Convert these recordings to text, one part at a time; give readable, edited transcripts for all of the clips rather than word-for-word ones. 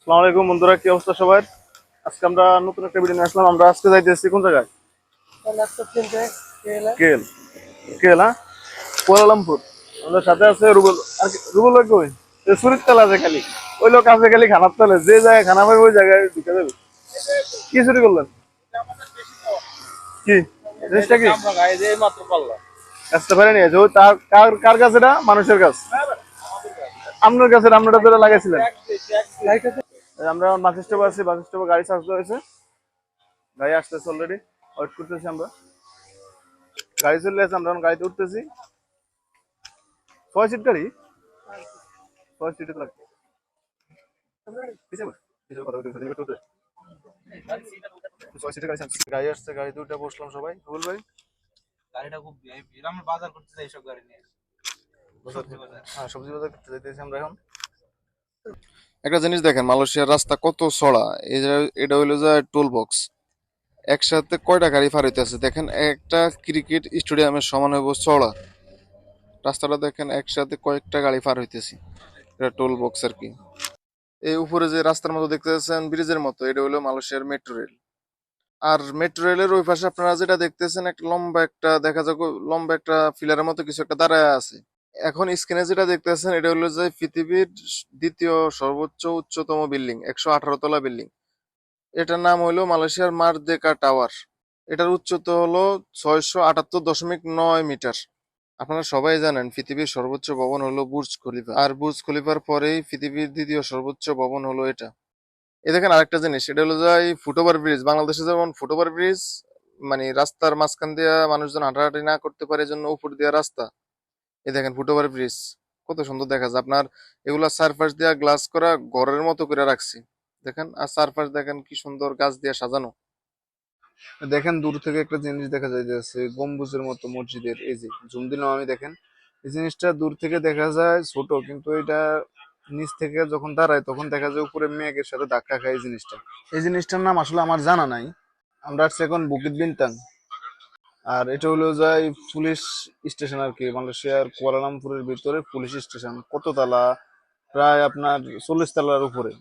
আসসালামু আলাইকুম বন্ধুরা, কি অবস্থা সবার? আজকে আমরা নতুন একটা ভিডিও নিয়ে আসলাম। আমরা আজকে যাইতেছি কোন জায়গায়? কেল। কেল, হ্যাঁ, কুয়ালালামপুর। আমাদের সাথে আছে রুবেল। আর রুবেল ভাই কই? সুরিত তেল আছে খালি, ওই লোক আছে খালি খানার তেলে। যে জায়গায় খানা পাবে ওই জায়গায় ঢুকে যাবে। কি চুরি করলেন? কি জিনিসটা কি? কাজটা ফেরে নিয়েছে ওই তার কার কার কাছে? এটা মানুষের কাছ। আপনার কাছে আপনারা ধরে লাগাইছিলেন। আমরা বাস স্টপে আছি, বাস স্টপে গাড়ি চার্জ হয়েছে, গাড়ি আসতেছে অলরেডি, ওয়েট করতেছি আমরা। গাড়ি চলে আসছে, আমরা এখন গাড়িতে উঠতেছি। 6 সিট গাড়ি, 6 সিটে লাগবে। পিছে বস, পিছে কথা বলতে বলতে উঠতে। 6 সিটে গাড়ি চাচ্ছে। গাড়ি আসছে, গাড়িতে উঠে বসলাম সবাই। বল ভাই, গাড়িটা খুব ভিআইপি। আমরা বাজার করতে যাই সব গাড়ি নিয়ে। সবজি বাজার। হ্যাঁ, সবজি বাজার করতে যাইতেছি আমরা এখন। একটা জিনিস দেখেন, মালয়েশিয়ার রাস্তা কত চড়া। এটা হইলো যে টোল বক্স। একসাথে কয়টা গাড়ি পার হইতেছে দেখেন, একটা ক্রিকেট স্টেডিয়ামের সমান হইব চড়া। রাস্তাটা দেখেন, একসাথে কয়েকটা গাড়ি পার হইতেছি। এটা টোল বক্স আর কি। এই উপরে যে রাস্তার মতো দেখতে পাচ্ছেন ব্রিজের মতো, এটা হলো মালয়েশিয়ার মেট্রো রেল। আর মেট্রো রেলের ওই পাশে আপনারা যেটা দেখতেছেন, একটা লম্বা একটা দেখা যাক, লম্বা একটা ফিলারের মতো কিছু একটা দাঁড়ায় আছে। এখন স্ক্রিনে যেটা দেখতেছেন, এটা হলো যে পৃথিবীর দ্বিতীয় সর্বোচ্চ উচ্চতম বিল্ডিং, 118 তলা বিল্ডিং। এটার নাম হলো মালয়েশিয়ার মারদেকা টাওয়ার। এটার উচ্চতা হলো 678.9 মিটার। আপনারা সবাই জানেন পৃথিবীর সর্বোচ্চ ভবন হলো বুর্জ খলিফা, আর বুর্জ খলিফার পরেই পৃথিবীর দ্বিতীয় সর্বোচ্চ ভবন হলো এটা। এই দেখেন আরেকটা জিনিস, এটা হলো যে এই ফুটওভার ব্রিজ। বাংলাদেশে যেমন ফুটওভার ব্রিজ, মানে রাস্তার মাঝখান দিয়ে মানুষজন হাঁটাহাঁটি না করতে পারে, জন্য উপর দিয়ে রাস্তা। এই দেখেন ফুটওভার ব্রিজ কত সুন্দর দেখা যায় আপনার। এগুলা চারপাশ দিয়া গ্লাস করা ঘরের মতো করে রাখছি দেখেন। আর চারপাশ দেখেন কি সুন্দর গাছ দিয়ে সাজানো। দেখেন দূর থেকে একটা জিনিস দেখা যায়, যাচ্ছে গম্বুজের মতো মসজিদের। এই যে জুম দিলাম আমি, দেখেন এই জিনিসটা দূর থেকে দেখা যায় ছোট, কিন্তু এটা নিচ থেকে যখন দাঁড়ায় তখন দেখা যায় উপরে মেঘের সাথে ধাক্কা খায়। এই জিনিসটার নাম আসলে আমার জানা নাই। আমরা আসছি এখন বুকিত বিন্তাং। আর এটা হলো যাই পুলিশ স্টেশন আর কি, মালয়েশিয়ার কুয়ালালামপুরের ভিতরে পুলিশ স্টেশন। কত তালা? প্রায় আপনার 40 তলার উপরে।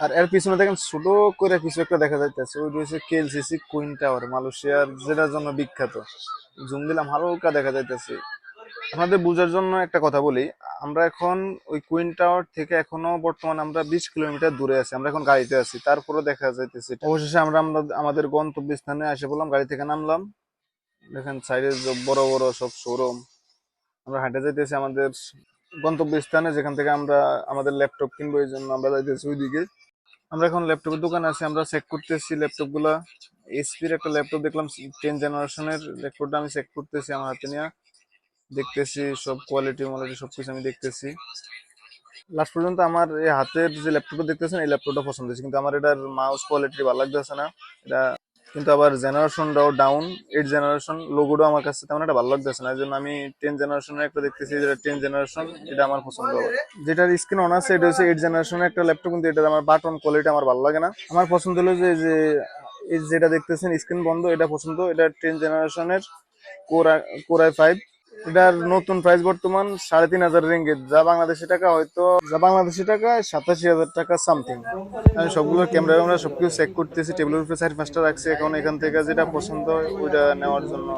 আর এর পিছনে দেখেন ছোট করে কিছু একটা দেখা যাইতেছে, ওই রয়েছে কেএলসিসি কুইন টাওয়ার, মালয়েশিয়ার যেটার জন্য বিখ্যাত। জুম দিলাম, হালকা দেখা যাইতেছে। আপনাদের বোঝার জন্য একটা কথা বলি, আমরা এখন ওই কুইন টাওয়ার থেকে এখনো বর্তমানে আমরা 20 কিলোমিটার দূরে আছি। আমরা এখন গাড়িতে আছি, তারপরে দেখা যাইতেছে। অবশেষে আমরা আমাদের গন্তব্যস্থানে এসে বললাম, গাড়ি থেকে নামলাম। দেখেন সাইডে বড় বড় সব শোরুম। আমরা হাঁটে যাইতেছি আমাদের গন্তব্যস্থানে, যেখান থেকে আমরা আমাদের ল্যাপটপ কিনবো। এই জন্য আমরা যাইতেছি ওইদিকে। আমরা এখন ল্যাপটপের দোকানে আছি, আমরা চেক করতেছি ল্যাপটপ গুলা। এইচপির একটা ল্যাপটপ দেখলাম, 10 জেনারেশনের ল্যাপটপটা আমি চেক করতেছি আমার হাতে নিয়ে। দেখতেছি সব কোয়ালিটি মোয়ালিটি সবকিছু আমি দেখতেছি। লাস্ট পর্যন্ত আমার এই হাতের যে ল্যাপটপটা দেখতেছেন, এই ল্যাপটপটা পছন্দ হয়েছে, কিন্তু আমার এটার মাউস কোয়ালিটি ভালো লাগতেছে না। এটা কিন্তু আবার জেনারেশনটাও ডাউন। 8 জেনারেশন লোগোটাও আমার কাছে তেমন একটা ভালো লাগতেছে না। এই জন্য আমি 10 জেনারেশনের একটা দেখতেছি, যেটা 10 জেনারেশন, এটা আমার পছন্দ হবে। যেটার স্ক্রিন অন আছে এটা হচ্ছে 8 জেনারেশনের একটা ল্যাপটপ, কিন্তু এটা আমার বাটন কোয়ালিটি আমার ভালো লাগে না। আমার পছন্দ হলো যে যে এই যেটা দেখতেছেন স্ক্রিন বন্ধ, এটা পছন্দ। এটা 10 জেনারেশনের কোর i5। এটার নতুন প্রাইস বর্তমান 3,500 রিঙ্গিত, যা বাংলাদেশি টাকা 87,000 টাকা সামথিং। আমি সবগুলো ক্যামেরা সবকিছু চেক করতেছি, টেবিলের উপরে 4-5টা রাখছি। এখন এখান থেকে যেটা পছন্দ হয় ওইটা নেওয়ার জন্য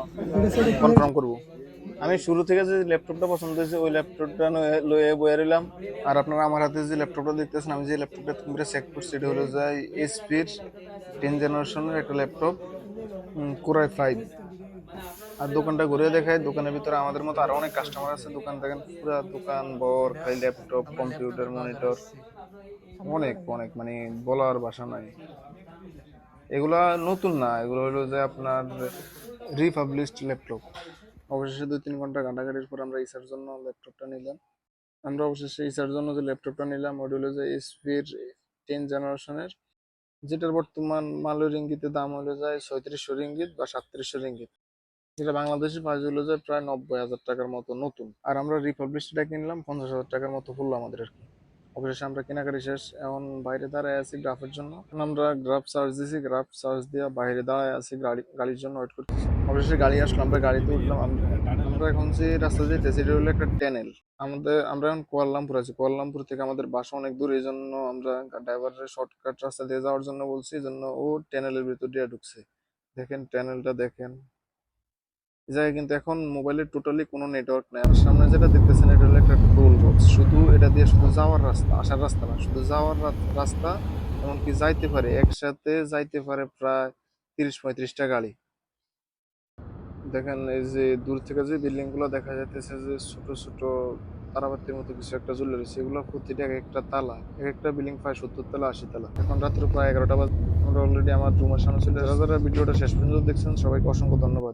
কনফার্ম করব। আমি শুরু থেকে যে ল্যাপটপটা পছন্দ হয়েছে ওই ল্যাপটপটা লয়ে বয়ে রইলাম। আর আপনারা আমার হাতে যে ল্যাপটপটা দেখতেছেন, আমি যে ল্যাপটপটা তোমরা চেক করছি, এটা হলো যে এইচপির 10 জেনারেশনের একটা ল্যাপটপ, কোর i5। আর দোকানটা ঘুরে দেখায়, দোকানের ভিতরে আমাদের মতো আরো অনেক কাস্টমার আছে। দোকান দেখেন, পুরো দোকান বর খালি ল্যাপটপ, কম্পিউটার, মনিটর। অনেক অনেক মানে বলার ভাষা নাই। এগুলা নতুন না, এগুলো হলো যে আপনার রিপাবলিশড ল্যাপটপ। অবশেষে 2-3 ঘন্টা ঘাটাঘাটির পর আমরা ইসার জন্য ল্যাপটপটা নিলাম। আমরা অবশেষে ইসার জন্য যে ল্যাপটপটা নিলাম ওটা হলো যে এসপির 10 জেনারেশনের, যেটার বর্তমান মালের রিঙ্গিতে দাম হলো যায় 3600 রিঙ্গিত বা 3700 রিঙ্গিত। যেটা বাংলাদেশের প্রাইস হলো যায় প্রায় 90,000 টাকার মতো নতুন। আর আমরা রিপাবলিশটা কিনলাম 50,000 টাকার মতো পড়লো আমাদের আর কি। অবশেষে আমরা কেনাকাটি শেষ, এখন বাইরে দাঁড়ায় আছি গ্রাফের জন্য। এখন আমরা গ্রাফ সার্চ দিছি, গ্রাফ সার্চ দিয়ে বাইরে দাঁড়ায় আছি গাড়ির জন্য ওয়েট করতেছি। অবশেষে গাড়ি আসলো, আমরা গাড়িতে উঠলাম। আমরা এখন যে রাস্তা যেতেছি এটা হলো একটা টানেল। আমরা এখন কুয়ালালামপুর আছি। কুয়ালালামপুর থেকে আমাদের বাসা অনেক দূর, এই জন্য আমরা ড্রাইভারের শর্টকাট রাস্তা দিয়ে যাওয়ার জন্য বলছি, এই জন্য ও টানেলের ভিতর দিয়ে ঢুকছে। দেখেন টানেলটা দেখেন। এই জায়গায় কিন্তু এখন মোবাইলের টোটালি কোনো নেটওয়ার্ক নেই। আর সামনে যেটা দেখতেছেন এটা হলো একটা টোল বক্স। শুধু এটা দিয়ে শুধু যাওয়ার রাস্তা, আসার রাস্তা না, শুধু যাওয়ার রাস্তা। এমনকি যাইতে পারে, একসাথে যাইতে পারে প্রায় 30-35টা গাড়ি। দেখেন এই যে দূর থেকে যে বিল্ডিং গুলো দেখা যাইতেছে, যে ছোট ছোট তারাবাতির মতো কিছু একটা ঝুলে রয়েছে, এগুলো প্রতিটা এক একটা তালা, এক একটা বিল্ডিং প্রায় 70 তলা 80 তলা। এখন রাত্র প্রায় 11টা বাজে। আমরা অলরেডি আমার রুমের সামনে চলে এসেছি। যারা যারা ভিডিওটা শেষ পর্যন্ত দেখছেন সবাইকে অসংখ্য ধন্যবাদ।